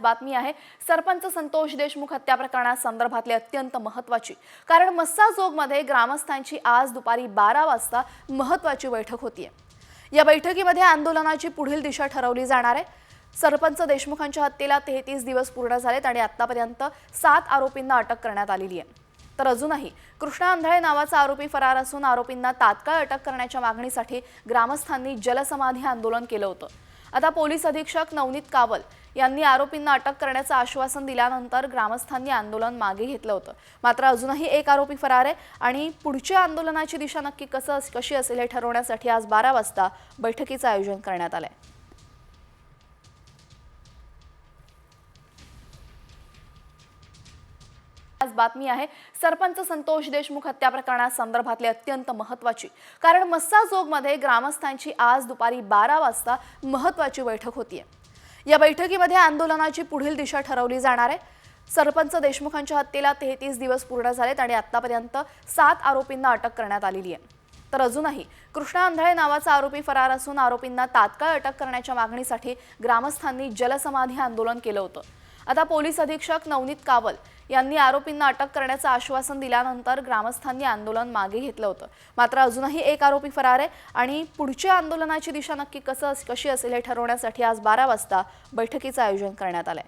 बातमी आहे सरपंच संतोष देशमुख हत्या प्रकरणासंदर्भातली अत्यंत महत्त्वाची। कारण मस्साजोगमध्ये ग्रामस्थांची आज दुपारी 12 वाजता महत्त्वाची बैठक होतीये। या बैठकीमध्ये आंदोलनाची पुढील दिशा ठरवली जाणार आहे। सरपंच देशमुखांच्या हत्येला 33 दिवस पूर्ण झालेत आणि आतापर्यंत 7 आरोपींना अटक करण्यात आलेली आहे। तर अजूनही कृष्णा आंधळे नावाचा आरोपी फरार असून आरोपींना तात्काळ अटक करण्याच्या मागणीसाठी ग्रामस्थांनी जलसमाधी आंदोलन केलं होतं। आता पोलीस अधीक्षक नवनीत कावल यांनी आरोपींना अटक करण्याचं आश्वासन दिल्यानंतर ग्रामस्थांनी आंदोलन मागे घेतलं होतं। मात्र अजूनही एक आरोपी फरार आहे आणि पुढच्या आंदोलनाची दिशा नक्की कशी असेल हे ठरवण्यासाठी आज 12 वाजता बैठकीचं आयोजन करण्यात आलंय। आज बातमी आहे सरपंच संतोष देशमुख हत्या प्रकरणासंदर्भातली अत्यंत महत्त्वाची। कारण मस्साजोगमध्ये ग्रामस्थांची आज दुपारी 12 वाजता महत्त्वाची बैठक होतीये। या बैठकीमध्ये आंदोलनाची पुढील दिशा ठरवली जाणार आहे। सरपंच देशमुखांच्या हत्येला 33 दिवस पूर्ण झालेत आणि आतापर्यंत 7 आरोपींना अटक करण्यात आलेली आहे। तर अजूनही कृष्णा आंधळे नावाचा आरोपी फरार असून आरोपींना तात्काळ अटक करण्याच्या मागणीसाठी ग्रामस्थांनी जलसमाधी आंदोलन केलं होतं। आता पोलीस अधीक्षक नवनीत कावल यांनी आरोपींना अटक करण्याचं आश्वासन दिल्यानंतर ग्रामस्थांनी आंदोलन मागे घेतलं होतं। मात्र अजूनही एक आरोपी फरार आहे आणि पुढच्या आंदोलनाची दिशा नक्की कशी असेल हे ठरवण्यासाठी आज 12 वाजता बैठकीचं आयोजन करण्यात आलंय।